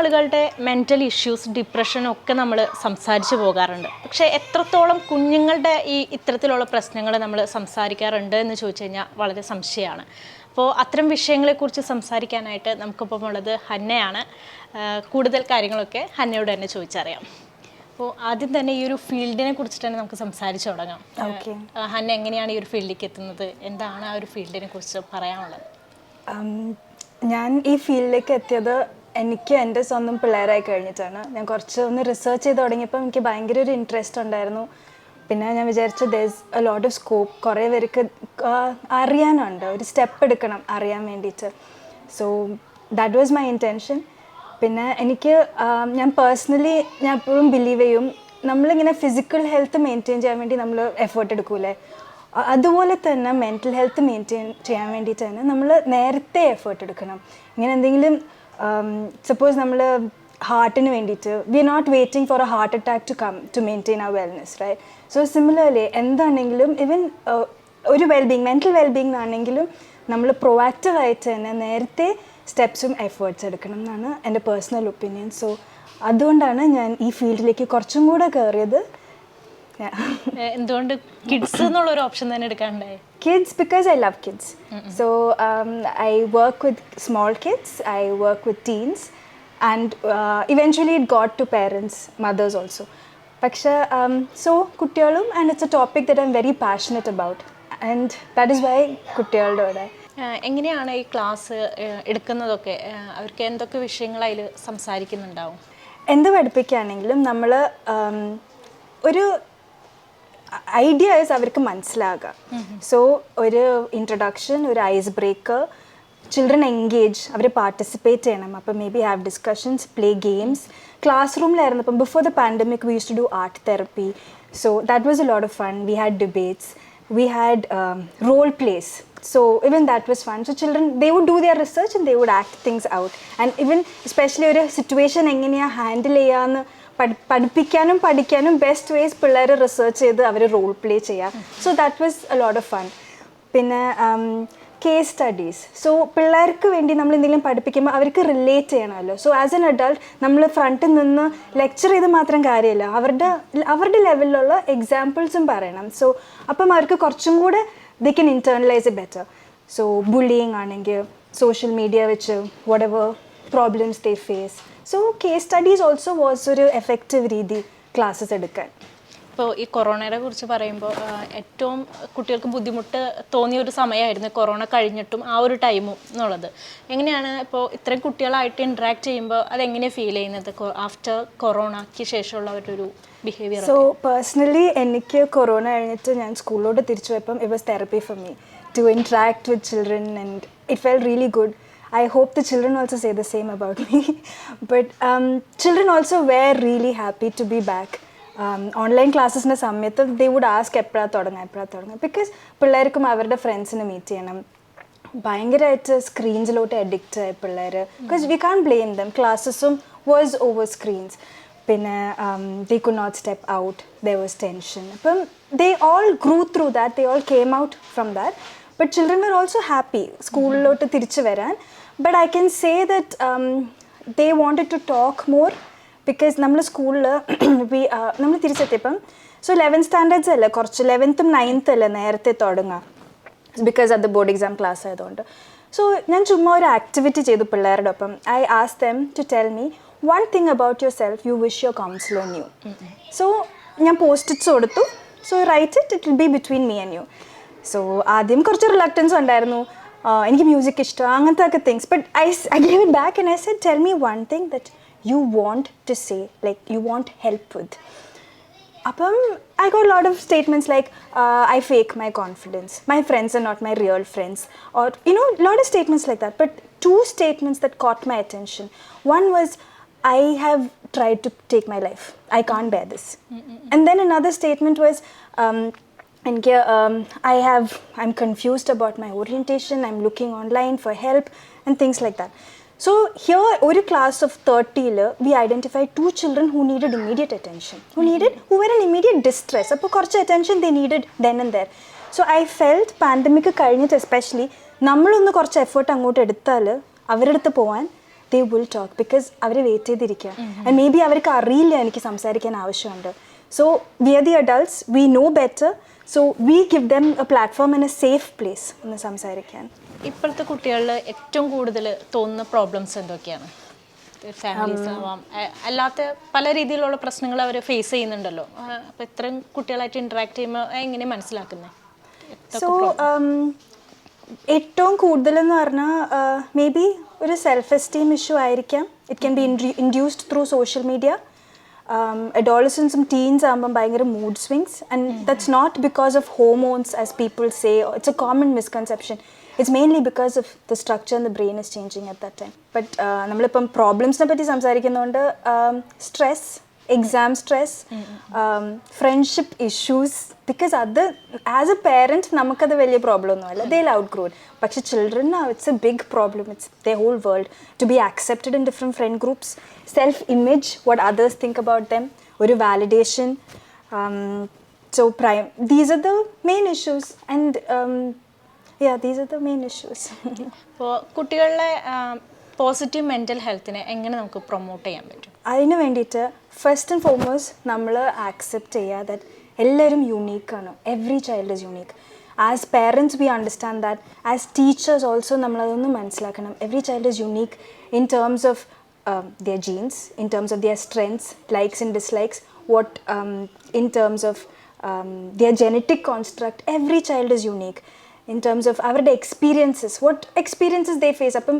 ആളുകളുടെ mental issues ഡിപ്രഷനൊക്കെ നമ്മൾ സംസാരിച്ച് പോകാറുണ്ട്. പക്ഷേ എത്രത്തോളം കുഞ്ഞുങ്ങളുടെ ഈ ഇത്തരത്തിലുള്ള പ്രശ്നങ്ങൾ നമ്മൾ സംസാരിക്കാറുണ്ട് എന്ന് ചോദിച്ചു കഴിഞ്ഞാൽ വളരെ സംശയമാണ്. അപ്പോൾ അത്തരം വിഷയങ്ങളെക്കുറിച്ച് സംസാരിക്കാനായിട്ട് നമുക്കിപ്പം ഉള്ളത് ഹന്നയാണ്. കൂടുതൽ കാര്യങ്ങളൊക്കെ ഹന്നയോട് തന്നെ ചോദിച്ചറിയാം. അപ്പോൾ ആദ്യം തന്നെ ഈ ഒരു ഫീൽഡിനെ കുറിച്ചിട്ട് തന്നെ നമുക്ക് സംസാരിച്ച് തുടങ്ങാം. ഹന്ന എങ്ങനെയാണ് ഈ ഒരു ഫീൽഡിലേക്ക് എത്തുന്നത്, എന്താണ് ആ ഒരു ഫീൽഡിനെ കുറിച്ച് പറയാനുള്ളത്? ഞാൻ ഈ ഫീൽഡിലേക്ക് എത്തിയത് എനിക്ക് എൻ്റെ സ്വന്തം പിള്ളേരായി കഴിഞ്ഞിട്ടാണ്. ഞാൻ കുറച്ച് ഒന്ന് റിസർച്ച് ചെയ്ത് തുടങ്ങിയപ്പോൾ എനിക്ക് ഭയങ്കര ഒരു ഇൻട്രസ്റ്റ് ഉണ്ടായിരുന്നു. പിന്നെ ഞാൻ വിചാരിച്ചു there's A lot of scope, കുറേ പേർക്ക് അറിയാനുണ്ട്, ഒരു സ്റ്റെപ്പ് എടുക്കണം അറിയാൻ വേണ്ടിയിട്ട്. So that was my intention. പിന്നെ ഞാൻ പേഴ്സണലി ഞാൻ എപ്പോഴും ബിലീവ് ചെയ്യും, നമ്മളിങ്ങനെ ഫിസിക്കൽ ഹെൽത്ത് മെയിൻറ്റെയിൻ ചെയ്യാൻ വേണ്ടി നമ്മൾ എഫേർട്ട് എടുക്കൂലേ, അതുപോലെ തന്നെ മെൻ്റൽ ഹെൽത്ത് മെയിൻറ്റെയിൻ ചെയ്യാൻ വേണ്ടിയിട്ട് തന്നെ നമ്മൾ നേരത്തെ എഫേർട്ട് എടുക്കണം. ഇങ്ങനെ എന്തെങ്കിലും സപ്പോസ് നമ്മൾ ഹാർട്ടിന് വേണ്ടിയിട്ട് we are not waiting for a heart attack to come to maintain our wellness, right? So similarly എന്താണെങ്കിലും ഈവൻ ഒരു വെൽബീങ്, മെൻ്റൽ വെൽബീങ് ആണെങ്കിലും നമ്മൾ പ്രൊആക്റ്റീവായിട്ട് തന്നെ നേരത്തെ സ്റ്റെപ്സും എഫേർട്സ് എടുക്കണം എന്നാണ് എൻ്റെ പേഴ്സണൽ ഒപ്പീനിയൻ. സോ അതുകൊണ്ടാണ് ഞാൻ ഈ ഫീൽഡിലേക്ക് കുറച്ചും കൂടെ കയറിയത്. എന്തുകൊണ്ട് കിഡ്സ് എന്നുള്ളൊരു ഓപ്ഷൻ തന്നെ എടുക്കാണ്ടായി? Kids, because I love kids. So I work with small kids, I work with teens, and eventually it got to parents, mothers also. പക്ഷേ so കുട്ടികളും, and it's a topic that I'm very passionate about, and that is why കുട്ടികളുടെ കൂടെ. എങ്ങനെയാണ് ഈ class എടുക്കുന്നതൊക്കെ? അവർക്ക് എന്തൊക്കെ വിഷയങ്ങൾ അതിൽ സംസാരിക്കുന്നുണ്ടാവും? എന്ത് പഠിപ്പിക്കുകയാണെങ്കിലും നമ്മൾ ഒരു ഐഡിയാസ് അവർക്ക് മനസ്സിലാകുക. സോ ഒരു ഇൻട്രൊഡക്ഷൻ, ഒരു ഐസ് ബ്രേക്കർ, ചിൽഡ്രൻ എൻഗേജ്, അവർ പാർട്ടിസിപ്പേറ്റ് ചെയ്യണം. അപ്പം may be have discussions, play games. Class റൂമിലായിരുന്നു ഇപ്പം before the pandemic we use to do art therapy. So that was a lot of fun. We had debates, we had role plays, so even that was fun. So children, they would do their research and they would act things out, and even especially ഒരു situation എങ്ങനെയാണ് handle ചെയ്യാന്ന് പഠിപ്പിക്കാനും പഠിക്കാനും best vase പിള്ളേർ research ചെയ്ത് അവർ role play ചെയ്യുക. So that was a lot of fun. പിന്നെ case studies. So പിള്ളേർക്ക് വേണ്ടി നമ്മൾ എന്തെങ്കിലും പഠിപ്പിക്കുമ്പോൾ അവർക്ക് റിലേറ്റ് ചെയ്യണമല്ലോ. സോ ആസ് എൻ അഡൾട്ട് നമ്മൾ ഫ്രണ്ടിൽ നിന്ന് ലെക്ചർ ചെയ്ത് മാത്രം കാര്യമില്ല, അവരുടെ ലെവലിലുള്ള എക്സാമ്പിൾസും പറയണം. സോ അപ്പം അവർക്ക് കുറച്ചും കൂടെ ദേ കൻ internalise it better. So bullying ആണെങ്കിൽ സോഷ്യൽ മീഡിയ വെച്ച് whatever problems they face. So case studies also was ഒരു എഫക്റ്റീവ് രീതി ക്ലാസ്സസ് എടുക്കാൻ. ഇപ്പോൾ ഈ കൊറോണയെ കുറിച്ച് പറയുമ്പോൾ ഏറ്റവും കുട്ടികൾക്ക് ബുദ്ധിമുട്ട് തോന്നിയ ഒരു സമയമായിരുന്നു കൊറോണ കഴിഞ്ഞിട്ടും ആ ഒരു ടൈമും എന്നുള്ളത്. എങ്ങനെയാണ് ഇപ്പോൾ ഇത്രയും കുട്ടികളായിട്ട് ഇൻട്രാക്ട് ചെയ്യുമ്പോൾ അതെങ്ങനെയാണ് ഫീൽ ചെയ്യുന്നത് ആഫ്റ്റർ കൊറോണയ്ക്ക് ശേഷമുള്ള ഒരു ബിഹേവിയർ? സോ പേഴ്സണലി എനിക്ക് കൊറോണ കഴിഞ്ഞിട്ട് ഞാൻ സ്കൂളിലോട്ട് തിരിച്ചു പോയപ്പം it was therapy for me to interact with children, and it fell really good. I hope the children also say the same about me. But children also were really happy to be back. Online ക്ലാസ്സസിൻ്റെ സമയത്ത് they would ask എപ്പോഴാണ് തുടങ്ങുക, because പിള്ളേർക്കും അവരുടെ ഫ്രണ്ട്സിനെ meet ചെയ്യണം. ഭയങ്കരമായിട്ട് സ്ക്രീൻസിലോട്ട് addict ആയ പിള്ളേർ, because we can't blame them. ക്ലാസ്സസും വാസ് ഓവർ സ്ക്രീൻസ്. പിന്നെ they could not step out, there was tension. അപ്പം they all grew through that, they all came out from that. But children were also happy സ്കൂളിലോട്ട് തിരിച്ചു വരാൻ. But I can say that they wanted to talk more, because നമ്മൾ സ്കൂളിൽ നമ്മൾ തിരിച്ചെത്തിയപ്പം so 11th standards അല്ലേ, കുറച്ച് 11th 9th അല്ലേ നേരത്തെ തുടങ്ങുക, ബിക്കോസ് അത് ബോർഡ് എക്സാം ക്ലാസ് ആയതുകൊണ്ട്. സോ ഞാൻ ചുമ്മാ ഒരു ആക്ടിവിറ്റി ചെയ്തു പിള്ളേരുടെ ഒപ്പം. I ask them to tell me one thing about your self you wish your counsellor knew. So ഞാൻ പോസ്റ്റ്-ഇറ്റ്സ് കൊടുത്തു. So write it will be between me and you. So ആദ്യം കുറച്ച് റിലക്റ്റൻസ് ഉണ്ടായിരുന്നു, എനിക്ക് മ്യൂസിക് ഇഷ്ടം, അങ്ങനത്തെ ഒക്കെ things. But I gave it back and I said tell me one thing that you want to say, like you want help with. Appam I got a lot of statements like I fake my confidence, my friends are not my real friends, or you know, a lot of statements like that. But two statements that caught my attention. One was I have tried to take my life, I can't bear this. And then another statement was I'm confused about my orientation, I'm looking online for help and things like that. So here, ഒരു class of 30, we identified 2 children who needed immediate attention, who were in immediate distress. അപ്പോൾ കുറച്ച് attention they needed then and there. So I felt pandemic കഴിഞ്ഞിട്ട് especially നമ്മളൊന്ന് കുറച്ച് effort അങ്ങോട്ട് എടുത്താൽ അവരുടെ അടുത്ത് പോകാൻ they will talk because അവർ വെയിറ്റ് ചെയ്തിരിക്കുക. ആൻഡ് മേ ബി അവർക്ക് അറിയില്ല എനിക്ക് സംസാരിക്കാൻ ആവശ്യമുണ്ട്. So we are the adults, we know better, so we give them a platform and a safe place എന്ന് സംസാരിക്കാൻ. ഇപ്പോഴത്തെ കുട്ടികളിൽ ഏറ്റവും കൂടുതൽ തോന്നുന്ന പ്രോബ്ലംസ് എന്തൊക്കെയാണ്? ഫാമിലീസ് ആവാം, അല്ലാത്ത പല രീതിയിലുള്ള പ്രശ്നങ്ങൾ അവർ ഫേസ് ചെയ്യുന്നുണ്ടല്ലോ. അപ്പോൾ ഇത്രയും കുട്ടികളായിട്ട് ഇൻട്രാക്ട് ചെയ്യുമ്പോൾ എങ്ങനെ മനസ്സിലാക്കുന്നത്? സോ ഏറ്റവും കൂടുതലെന്ന് പറഞ്ഞാൽ മേ ബി ഒരു സെൽഫ് എസ്റ്റീം ഇഷ്യൂ ആയിരിക്കാം. It can be induced through social media. Adolescents and teens ആകുമ്പം ഭയങ്കര mood swings, and that's not because of hormones as people say. It's a common misconception. It's mainly because of the structure and the brain is changing at that time. But നമ്മളിപ്പം പ്രോബ്ലംസിനെ പറ്റി സംസാരിക്കുന്നതുകൊണ്ട് stress, exam stress, friendship issues, because അത് as a parent നമുക്കത് വലിയ problem ഒന്നുമല്ല, they outgrow. പക്ഷെ children it's a big problem. It's the whole world to be accepted in different friend groups, self image, what others think about them, ഒരു validation. So these are the main issues, and yeah, these are the main issues. അപ്പോൾ കുട്ടികളുടെ positive mental ഹെൽത്തിനെ എങ്ങനെ നമുക്ക് promote ചെയ്യാൻ പറ്റും? അതിന് വേണ്ടിയിട്ട് first and foremost നമ്മൾ ആക്സെപ്റ്റ് ചെയ്യുക ദാറ്റ് എല്ലാവരും യുണീക്കാണ്. Every child is unique. As parents we understand that. As teachers also നമ്മളതൊന്ന് മനസ്സിലാക്കണം. Every child is unique in terms of their genes, in terms of their strengths, likes and dislikes, what in terms of their genetic construct. Every child is unique in terms of അവരുടെ experiences, what experiences they face. അപ്പം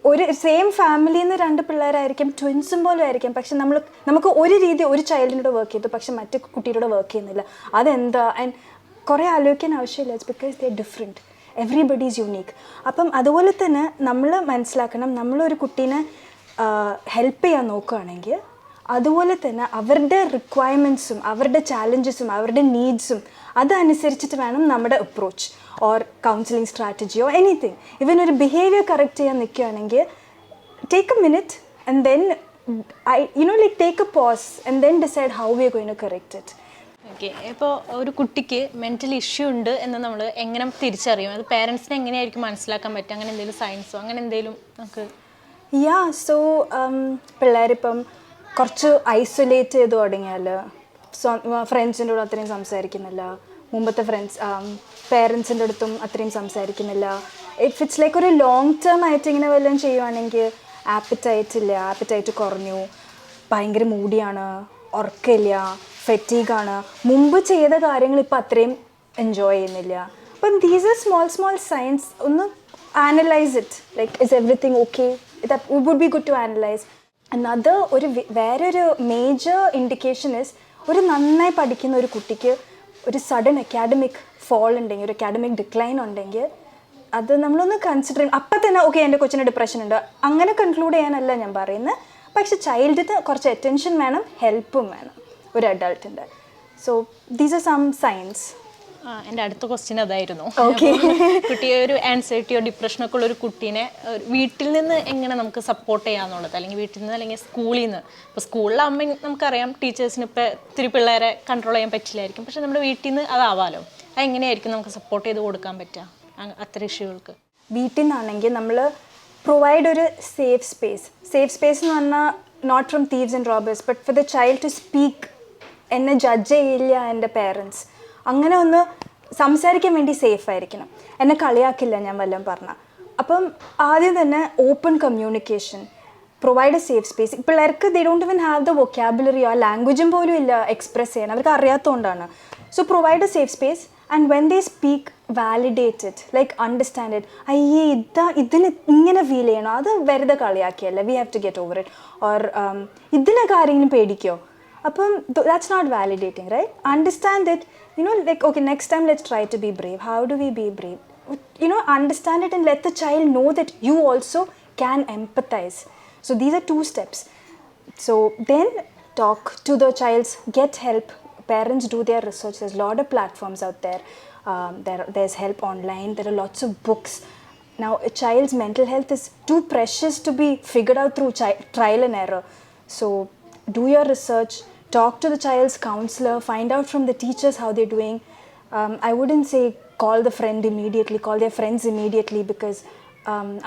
ഒരു same ഫാമിലിയിൽ നിന്ന് രണ്ട് പിള്ളേരായിരിക്കും, ട്വിൻസും പോലും ആയിരിക്കും, പക്ഷെ നമുക്ക് ഒരു രീതി ഒരു ചൈൽഡിനോട് വർക്ക് ചെയ്തു, പക്ഷെ മറ്റു കുട്ടിയോട് വർക്ക് ചെയ്യുന്നില്ല. അതെന്താ? ആൻഡ് കുറേ ആലോചിക്കാൻ ആവശ്യമില്ല. It's because they are different. Everybody is unique. അപ്പം അതുപോലെ തന്നെ നമ്മൾ മനസ്സിലാക്കണം, നമ്മളൊരു കുട്ടീനെ ഹെൽപ്പ് ചെയ്യാൻ നോക്കുകയാണെങ്കിൽ അതുപോലെ തന്നെ അവരുടെ റിക്വയർമെൻറ്റ്സും അവരുടെ ചാലഞ്ചസും അവരുടെ നീഡ്സും അതനുസരിച്ചിട്ട് വേണം നമ്മുടെ അപ്രോച്ച് ഓർ കൗൺസിലിംഗ് സ്ട്രാറ്റജിയോ എനിത്തിങ്. ഇവൻ ഒരു ബിഹേവിയർ കറക്റ്റ് ചെയ്യാൻ നിൽക്കുകയാണെങ്കിൽ take a minute and then take a pause and then decide how we are going to correct it. Okay, ഇപ്പോൾ ഒരു കുട്ടിക്ക് മെൻ്റൽ ഇഷ്യൂ ഉണ്ട് എന്ന് നമ്മൾ എങ്ങനെ തിരിച്ചറിയും? അത് പേരൻസിനെ എങ്ങനെയായിരിക്കും മനസ്സിലാക്കാൻ പറ്റുക? അങ്ങനെ എന്തെങ്കിലും സയൻസോ അങ്ങനെ എന്തെങ്കിലും നമുക്ക്? സോ പിള്ളേരിപ്പം കുറച്ച് ഐസൊലേറ്റ് ചെയ്ത് തുടങ്ങിയാൽ ഫ്രണ്ട്സിൻ്റെ കൂടെ അത്രയും സംസാരിക്കുന്നില്ല, മുമ്പത്തെ പേരൻസിൻ്റെ അടുത്തും അത്രയും സംസാരിക്കുന്നില്ല. ഇഫ് ഇറ്റ്സ് ലൈക്ക് ഒരു ലോങ് ടേം ആയിട്ട് ഇങ്ങനെ വല്ലതും ചെയ്യുവാണെങ്കിൽ ആപ്പറ്റൈറ്റ് കുറഞ്ഞു, ഭയങ്കര മൂടിയാണ്, ഉറക്കമില്ല, ഫെറ്റീഗാണ്, മുമ്പ് ചെയ്ത കാര്യങ്ങൾ ഇപ്പോൾ അത്രയും എൻജോയ് ചെയ്യുന്നില്ല. അപ്പം ദീസ് ആർ സ്മോൾ സൈൻസ്. ഒന്ന് analyse it, like is everything okay? that would be good to analyze. Another വേറൊരു മേജർ ഇൻഡിക്കേഷൻ ഇസ് ഒരു നന്നായി പഠിക്കുന്ന ഒരു കുട്ടിക്ക് ഒരു സഡൻ അക്കാഡമിക് ഫോൾ ഉണ്ടെങ്കിൽ, ഒരു അക്കാഡമിക് ഡിക്ലൈൻ ഉണ്ടെങ്കിൽ അത് നമ്മളൊന്ന് കൺസിഡർ ചെയ്യും. അപ്പം തന്നെ ഓക്കെ എൻ്റെ കൊച്ചിന് ഡിപ്രഷൻ ഉണ്ട് അങ്ങനെ കൺക്ലൂഡ് ചെയ്യാനല്ല ഞാൻ പറയുന്നത്. പക്ഷെ ചൈൽഡിന് കുറച്ച് അറ്റൻഷൻ വേണം, ഹെൽപ്പും വേണം ഒരു അഡൾട്ടിൻ്റെ. So these are some signs. എൻ്റെ അടുത്ത ക്വസ്റ്റ്യൻ അതായിരുന്നു. കുട്ടിയെ ഒരു ആൻസൈറ്റിയോ ഡിപ്രഷനൊക്കെ ഉള്ള ഒരു കുട്ടീനെ വീട്ടിൽ നിന്ന് എങ്ങനെ നമുക്ക് സപ്പോർട്ട് ചെയ്യാന്നുള്ളത്, അല്ലെങ്കിൽ വീട്ടിൽ നിന്ന് അല്ലെങ്കിൽ സ്കൂളിൽ നിന്ന്. ഇപ്പോൾ സ്കൂളിലാകുമ്പോൾ നമുക്കറിയാം ടീച്ചേഴ്സിന് ഇപ്പോൾ ഇത്തിരി പിള്ളേരെ കൺട്രോൾ ചെയ്യാൻ പറ്റില്ലായിരിക്കും, പക്ഷെ നമ്മുടെ വീട്ടിൽ നിന്ന് അതാവാലോ. അതെങ്ങനെയായിരിക്കും നമുക്ക് സപ്പോർട്ട് ചെയ്ത് കൊടുക്കാൻ പറ്റുക അത്തരം ഇഷ്യൂകൾക്ക്? വീട്ടിൽ നിന്നാണെങ്കിൽ നമ്മൾ പ്രൊവൈഡ് ഒരു സേഫ് സ്പേസ് എന്ന് പറഞ്ഞാൽ not from thieves and robbers but for the child to speak. എന്നെ ജഡ്ജ് ചെയ്യില്ല എൻ്റെ പേരൻസ്, അങ്ങനെ ഒന്ന് സംസാരിക്കാൻ വേണ്ടി സേഫ് ആയിരിക്കണം. എന്നെ കളിയാക്കില്ല ഞാൻ വല്ലതും പറഞ്ഞാൽ. അപ്പം ആദ്യം തന്നെ open communication, provide a safe space. പിള്ളേർക്ക് they don't even have the vocabulary, ആ ലാംഗ്വേജും പോലും ഇല്ല എക്സ്പ്രസ് ചെയ്യാൻ, അവർക്ക് അറിയാത്തതുകൊണ്ടാണ്. So provide a safe space and when they speak validate it, like understand it. അയ്യേ ഇതിന് ഇങ്ങനെ ഫീൽ ചെയ്യണോ, അത് വെറുതെ കളിയാക്കിയല്ല, we have to get over it. Or ഇതിനൊക്കെ ആരെങ്കിലും പേടിക്കോ? അപ്പം that's not validating, right? Understand it, like okay, next time let's try to be brave. How do we be brave? Understand it and let the child know that you also can empathize. So these are 2 steps. So then talk to the childs, get help. Parents do their research. There's a lot of platforms out there. There's help online. There are lots of books. Now a child's mental health is too precious to be figured out through trial and error. So do your research, talk to the child's counselor, find out from the teachers how they're doing. I wouldn't say call the friend immediately, call their friends immediately, because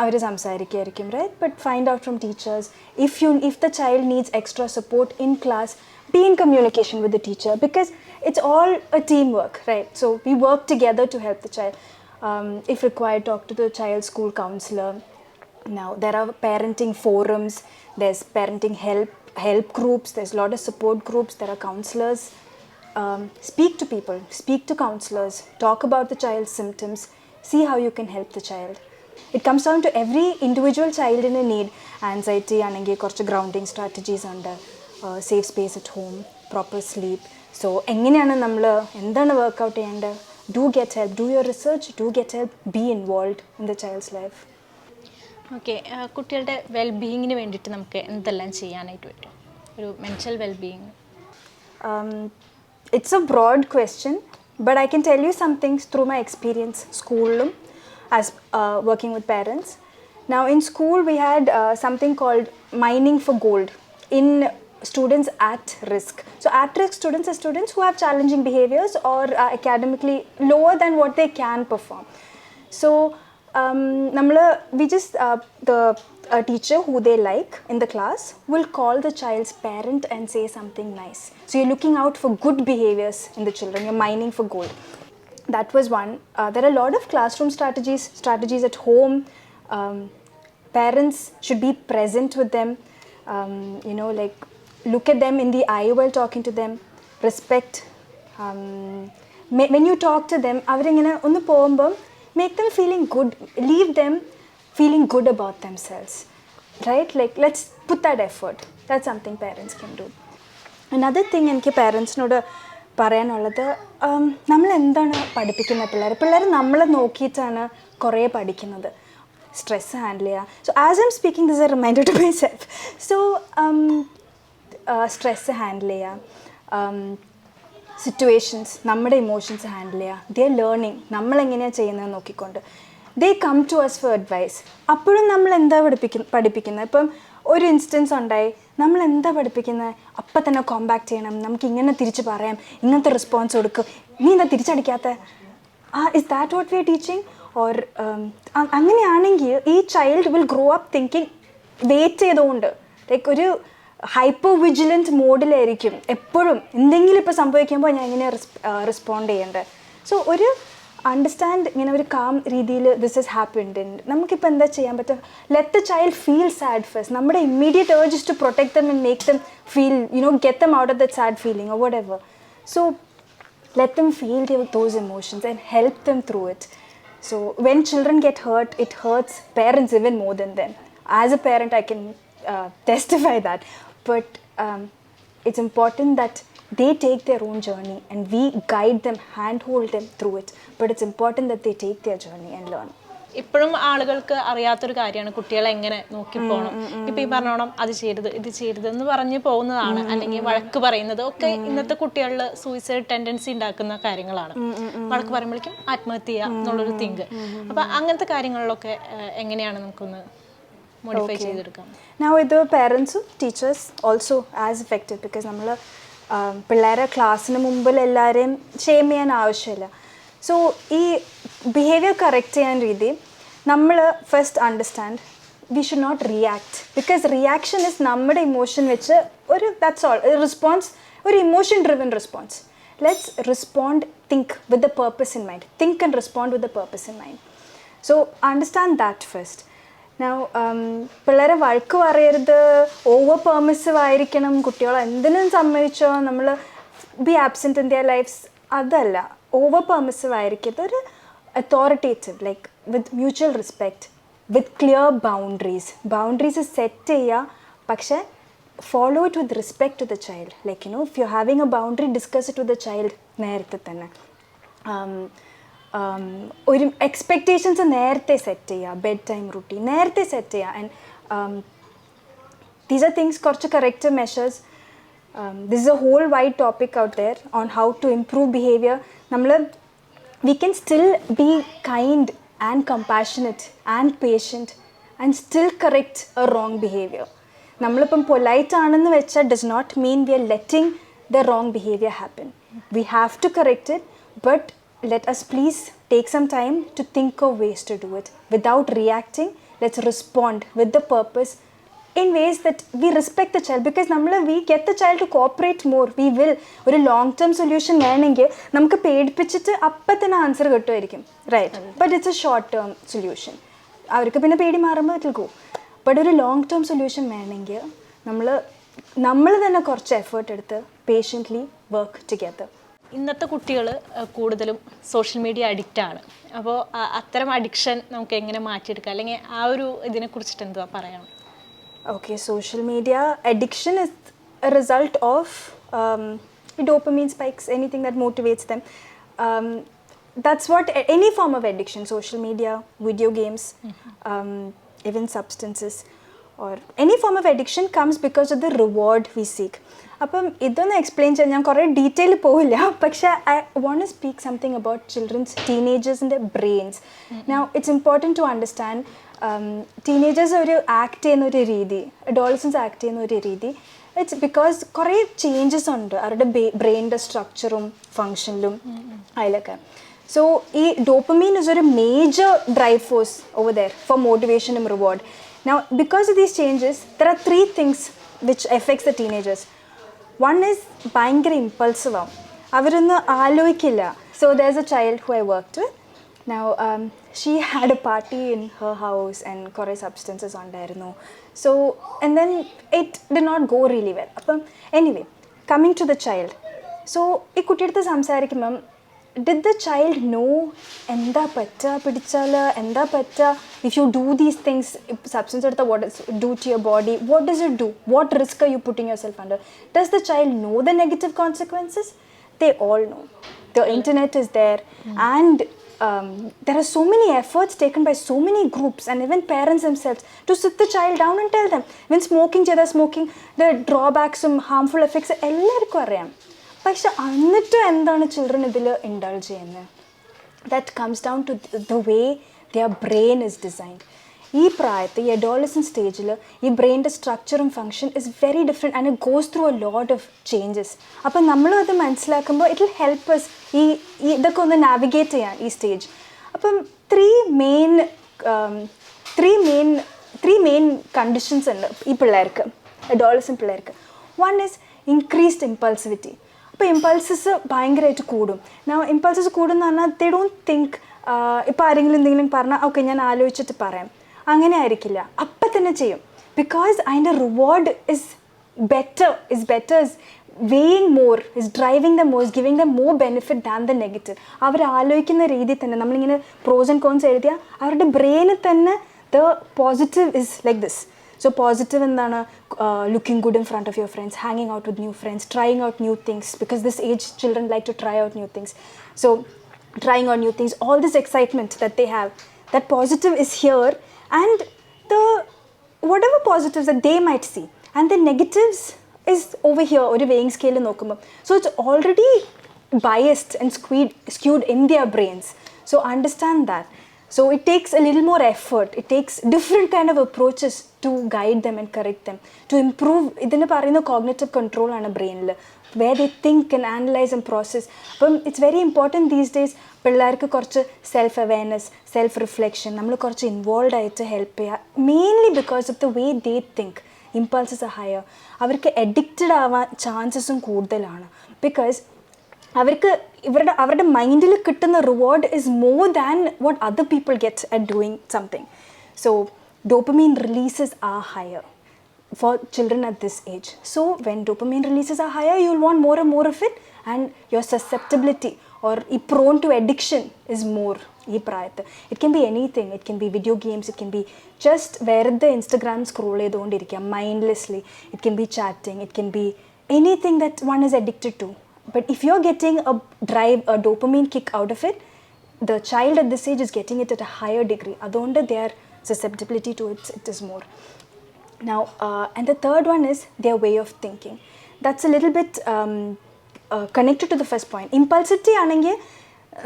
our സംസാരിക്കുമായിരിക്കും, right? But find out from teachers. If the child needs extra support in class, be in communication with the teacher, because it's all a teamwork, right? So we work together to help the child. If required, talk to the child's school counselor. Now there are parenting forums, there's parenting help groups, there's a lot of support groups, there are counselors. Speak to people, speak to counselors, talk about the child's symptoms, see how you can help the child. It comes down to every individual child in a need. Anxiety ആണെങ്കിൽ കുറച്ച് grounding strategies ഉണ്ട്, safe space at home, proper sleep. So എങ്ങനെയാണ് നമ്മൾ എന്താണ് workout ചെയ്യേണ്ടത്? Do get help, do your research, do get help, B involve in the child's life. Okay, കുട്ടികളുടെ വെൽബീയിങ്ങിന് വേണ്ടിയിട്ട് നമുക്ക് എന്തെല്ലാം ചെയ്യാനായിട്ട് പറ്റും? ഒരു mental wellbeing. It's a broad question, but I can tell you some things through my experience schoolum as working with parents. Now in school we had something called mining for gold in students at risk. So at risk students are students who have challenging behaviors or are academically lower than what they can perform. So a teacher who they like in the class will call the child's parent and say something nice. So you're looking out for good behaviors in the children, you're mining for gold. That was one. There are a lot of classroom strategies at home. Parents should be present with them, like look at them in the eye while talking to them, respect. When you talk to them, avringane onnu povumbom make them feeling good, leave them feeling good about themselves, right? Like let's put that effort. That's something parents can do. Another thing എനിക്ക് പാരൻസിനോട് പറയാനുള്ളത്, നമ്മൾ എന്താണ് പഠിപ്പിക്കുന്ന പിള്ളേർ നമ്മളെ നോക്കിയിട്ടാണ് കുറേ പഠിക്കുന്നത്. സ്ട്രെസ് ഹാൻഡിൽ ചെയ്യുക. So as I am speaking this a reminder to myself. So stress handle ചെയ്യുക, സിറ്റുവേഷൻസ്, നമ്മുടെ ഇമോഷൻസ് ഹാൻഡിൽ ചെയ്യുക. ദേ ആർ ലേണിംഗ്, നമ്മളെങ്ങനെയാണ് ചെയ്യുന്നത് നോക്കിക്കൊണ്ട്. They come to us for advice. അപ്പോഴും നമ്മൾ എന്താ പഠിപ്പിക്കുന്നത്? ഇപ്പം ഒരു ഇൻസ്റ്റൻസ് ഉണ്ടായി, നമ്മൾ എന്താ പഠിപ്പിക്കുന്നത്? അപ്പം തന്നെ കോമ്പാക്ട് ചെയ്യണം, നമുക്ക് ഇങ്ങനെ തിരിച്ച് പറയാം, ഇങ്ങനത്തെ റെസ്പോൺസ് കൊടുക്കും, നീ എന്താ തിരിച്ചടിക്കാത്ത? Is that what we are teaching? Or അങ്ങനെയാണെങ്കിൽ ഈ child will grow up thinking wait ചെയ്തുകൊണ്ട്, ലൈക്ക് ഒരു ഹൈപ്പർ വിജിലൻറ്റ് മോഡിലായിരിക്കും എപ്പോഴും. എന്തെങ്കിലും ഇപ്പോൾ സംഭവിക്കുമ്പോൾ ഞാൻ എങ്ങനെ റെസ്പോണ്ട് ചെയ്യേണ്ടത്? സോ ഒരു അണ്ടർസ്റ്റാൻഡ്, ഇങ്ങനെ ഒരു കാം രീതിയിൽ ദിസ് ഇസ് ഹാപ്പൻഡ്. നമുക്കിപ്പോൾ എന്താ ചെയ്യാൻ പറ്റുക? Let the child feel sad first. നമ്മുടെ immediate urge is to protect them and make them feel, get them out of that sad feeling or whatever. So let them feel those emotions and help them through it. So when children get hurt, it hurts parents even more than them. As a parent, I can testify that. But it's important that they take their own journey and we guide them, handhold them through it. But it's important that they take their journey and learn. ഇപ്പോഴും ആളുകൾക്ക് അറിയാത്തൊരു കാര്യമാണ് കുട്ടികളെ എങ്ങനെ നോക്കി പോകണം. ഇപ്പം ഈ പറഞ്ഞോണം അത് ചെയ്യരുത് ഇത് ചെയ്യരുത് എന്ന് പറഞ്ഞ് പോകുന്നതാണ്, അല്ലെങ്കിൽ വഴക്ക് പറയുന്നത് ഒക്കെ ഇന്നത്തെ കുട്ടികളിൽ സൂയിസൈഡ് ടെൻഡൻസി ഉണ്ടാക്കുന്ന കാര്യങ്ങളാണ്. വഴക്ക് പറയുമ്പോഴേക്കും ആത്മഹത്യ ചെയ്യുക എന്നുള്ളൊരു തിങ്ക്. അപ്പം അങ്ങനത്തെ കാര്യങ്ങളിലൊക്കെ എങ്ങനെയാണ് നമുക്കൊന്ന് മോഡിഫൈ ചെയ്തെടുക്കാം? Now with the parents, teachers also as effective, because നമ്മൾ പിള്ളേരെ ക്ലാസ്സിന് മുമ്പിൽ എല്ലാവരെയും ഷെയിം ചെയ്യാൻ ആവശ്യമില്ല. സോ ഈ ബിഹേവിയർ കറക്റ്റ് ചെയ്യാൻ രീതി നമ്മൾ first understand we should not react, because reaction is നമ്മുടെ ഇമോഷൻ വെച്ച് ഒരു ദാറ്റ്സ് ഓൾ റെസ്പോൺസ്, ഒരു emotion driven response. Let's respond, think with the purpose in mind, think and respond with the purpose in mind. So understand that first. Now പിള്ളേരെ വഴക്ക് പറയരുത്, over permissive ആയിരിക്കണം, കുട്ടികൾ എന്തിനും സമ്മതിച്ചോ നമ്മൾ be absent in their lives, അതല്ല. Over permissive ആയിരിക്കരുത്, ഒരു authoritative, like with mutual respect, with clear boundaries set ചെയ്യുക. പക്ഷേ follow it with respect to the child. Like if you having a boundary, discuss it with the child നേരത്തെ തന്നെ. ഒരു expectations നേരത്തെ set ചെയ്യുക, bed time routine നേരത്തെ set ചെയ്യുക. And these are things, കുറച്ച് corrective measures. This is a whole wide topic out there on how to improve behaviour. we can still be kind and compassionate and patient and still correct a wrong behavior. നമ്മളിപ്പം polite ആണെന്ന് വെച്ചാൽ does not mean we are letting the wrong behavior happen. We have to correct it, but let us please take some time to think of ways to do it. Without reacting, let's respond with the purpose in ways that we respect the child, because we get the child to cooperate more. We will ഒരു long term solution വേണമെങ്കിൽ നമുക്ക് പേടിപ്പിച്ചിട്ട് അപ്പം തന്നെ answer കിട്ടുമായിരിക്കും, right? But it's a short term solution. അവർക്ക് പിന്നെ പേടി മാറുമ്പോൾ ഇറ്റ് വിൽ ഗോ. ബട്ട് ഒരു ലോങ് ടേം സൊല്യൂഷൻ വേണമെങ്കിൽ നമ്മൾ തന്നെ കുറച്ച് എഫേർട്ട് എടുത്ത് പേഷ്യൻ്റ്ലി വർക്ക് ടുഗെദർ. ഇന്നത്തെ കുട്ടികൾ കൂടുതലും സോഷ്യൽ മീഡിയ അഡിക്റ്റാണ്. അപ്പോൾ അത്തരം അഡിക്ഷൻ നമുക്ക് എങ്ങനെ മാറ്റിയെടുക്കാം, അല്ലെങ്കിൽ ആ ഒരു ഇതിനെക്കുറിച്ചിട്ട് എന്തുവാ പറയണം? Okay, social media addiction is a result of dopamine spikes, anything that motivates them. That's what any form of addiction, social media, video games, even substances, or any form of addiction comes because of the reward we seek. അപ്പം ഇതൊന്ന് explain ചെയ്യാൻ ഞാൻ കുറേ detail പോവില്ല, പക്ഷേ I want to speak something about childrens, ടീനേജേഴ്സിൻ്റെ brains. Now it's important to understand teenagers ഒരു act ചെയ്യുന്ന ഒരു രീതി, അഡോളസൻസ് ആക്ട് ചെയ്യുന്ന ഒരു രീതി, ഇറ്റ്സ് ബിക്കോസ് കുറേ ചേഞ്ചസ് ഉണ്ട് അവരുടെ ബ്രെയിനിൻ്റെ സ്ട്രക്ചറും ഫങ്ഷനിലും അതിലൊക്കെ. സോ ഈ ഡോപ്പമീൻ ഇസ് ഒരു major drive force over there for motivation and reward. Now because of these changes there are 3 things which affects the teenagers. One is ഭയങ്കര ഇമ്പൾസീവ് ആവും, അവരൊന്നും ആലോചിക്കില്ല. So there is a child who I worked with. Now, she had a party in her house and കുറേ substances ഉണ്ടായിരുന്നു. So, and then it did not go really well. അപ്പം anyway, coming to the child. So, ഈ കുട്ടിയെടുത്ത് സംസാരിക്കുമ്പം did the child know എന്താ പറ്റുക, പിടിച്ചാൽ എന്താ പറ്റുക, if you do these things, substance എടുത്ത what does it do to your body, what does it do, what risk are you putting yourself under? Does the child know the negative consequences? They all know. The internet is there, and there are so many efforts taken by so many groups and even parents themselves to sit the child down and tell them when smoking the drawbacks and harmful effects എല്ലാവർക്കും അറിയാം. പക്ഷെ എന്നിട്ടും എന്താണ് children ഇതിൽ indulge ചെയ്യുന്നത്? That comes down to the way their brain is designed. ഈ പ്രായത്തിൽ ഈ അഡോളസൻ സ്റ്റേജിൽ ഈ ബ്രെയിനിൻ്റെ സ്ട്രക്ചറും function is very different and it goes through a lot of changes. അപ്പം നമ്മളും അത് മനസ്സിലാക്കുമ്പോൾ ഇറ്റ് വിൽ ഹെൽപ്പ് us ഇതൊക്കെ ഒന്ന് നാവിഗേറ്റ് ചെയ്യാൻ ഈ സ്റ്റേജ്. അപ്പം ത്രീ മെയിൻ കണ്ടീഷൻസ് ഉണ്ട് ഈ പിള്ളേർക്ക്, അഡോളസൻ പിള്ളേർക്ക്. One is increased impulsivity. അപ്പോൾ ഇമ്പൾസസ് ഭയങ്കരമായിട്ട് കൂടും. ഇമ്പൾസസ് കൂടുമെന്ന് പറഞ്ഞാൽ ദേ ഡോണ്ട് തിങ്ക്, ഇപ്പോൾ ആരെങ്കിലും എന്തെങ്കിലും പറഞ്ഞാൽ ഓക്കെ ഞാൻ ആലോചിച്ചിട്ട് പറയാം, അങ്ങനെ ആയിരിക്കില്ല, അപ്പം തന്നെ ചെയ്യും. ബിക്കോസ് അതിൻ്റെ reward is better weighing more, is driving them more, is giving them more benefit than the negative. അവർ ആലോചിക്കുന്ന രീതി തന്നെ നമ്മളിങ്ങനെ പ്രോസ് ആൻഡ് കോൺസ് എഴുതിയാൽ അവരുടെ ബ്രെയിനിൽ തന്നെ the positive is like this. So positive എന്താണ്? Looking good in front of your friends, hanging out with new friends, trying out new things, because this age children like to try out new things. So trying out new things, all this excitement that they have, that positive is here, and the whatever positives that they might see, and the negatives is over here, or a weighing scale നോക്കുമ്പോൾ. So it's already biased and skewed in their brains. So understand that. So it takes a little more effort. It takes different kind of approaches to guide them and correct them, to improve. ഇതിന് പറയുന്ന cognitive control ആണ് ബ്രെയിനിൽ, where they think and analyze and process. അപ്പം it's very important these days പിള്ളേർക്ക് കുറച്ച് self awareness, self reflection നമ്മൾ കുറച്ച് involve ആയിട്ട് ഹെൽപ്പ് ചെയ്യുക. Mainly because of the way they think, impulses are higher. അവർക്ക് അഡിക്റ്റഡ് ആവാൻ ചാൻസസും കൂടുതലാണ്. ബിക്കോസ് അവർക്ക് അവരുടെ മൈൻഡിൽ കിട്ടുന്ന reward is more than what other people get at doing something. So dopamine releases are higher for children at this age. So when dopamine releases are higher, you will want more and more of it, and your susceptibility or prone to addiction is more. It can be anything. It can be video games. It can be just where the Instagram scroll ചെയ്തുകൊണ്ടിരിക്കുക mindlessly. It can be chatting. It can be anything that one is addicted to. But if you're getting a dopamine kick out of it, the child at this age is getting it at a higher degree. അതുകൊണ്ട് their susceptibility to it is more. Now, and the third one is their way of thinking. That's a little bit connected to the first point. Impulsivity ആണെങ്കിൽ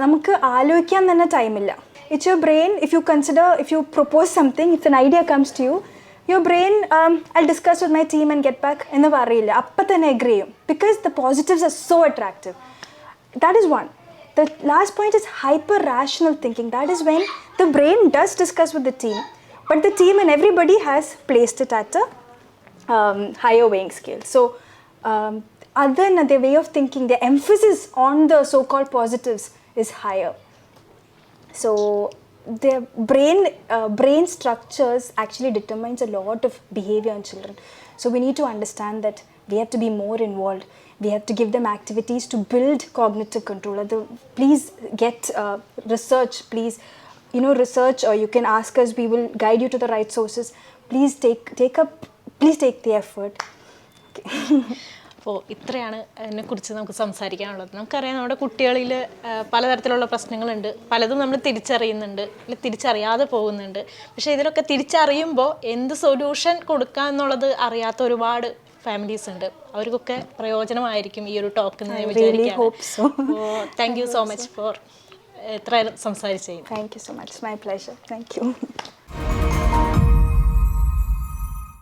നമുക്ക് ആലോചിക്കാൻ തന്നെ ടൈമില്ല. It's your brain, if you propose something, if an idea comes to you, your brain, I'll discuss with my team and get back എന്ന് പറയില്ല, അപ്പം തന്നെ agree ചെയ്യും, because the positives are so attractive. That is one. The last point is hyper rational thinking. That is when the brain does discuss with the team, but the team and everybody has placed it at a higher weighing scale. So other than their way of thinking, their emphasis on the so-called positives is higher. So their brain structures actually determines a lot of behavior in children. So we need to understand that we have to be more involved. We have to give them activities to build cognitive control. Please get research. Please, research, or you can ask us. We will guide you to the right sources. Please take the effort. Okay. അപ്പോൾ ഇത്രയാണ് അതിനെക്കുറിച്ച് നമുക്ക് സംസാരിക്കാനുള്ളത്. നമുക്കറിയാം നമ്മുടെ കുട്ടികളിൽ പലതരത്തിലുള്ള പ്രശ്നങ്ങളുണ്ട്, പലതും നമ്മൾ തിരിച്ചറിയുന്നുണ്ട്, തിരിച്ചറിയാതെ പോകുന്നുണ്ട്. പക്ഷേ ഇതിലൊക്കെ തിരിച്ചറിയുമ്പോൾ എന്ത് സൊല്യൂഷൻ കൊടുക്കുക എന്നുള്ളത് അറിയാത്ത ഒരുപാട് ഫാമിലീസ് ഉണ്ട്. അവർക്കൊക്കെ പ്രയോജനമായിരിക്കും ഈ ഒരു ടോക്ക് എന്ന് ഞാൻ വിചാരിക്കുകയാണ്. അപ്പോൾ thank you so much for ഇത്ര സംസാരിച്ചത്. Thank you so much. My pleasure. Thank you.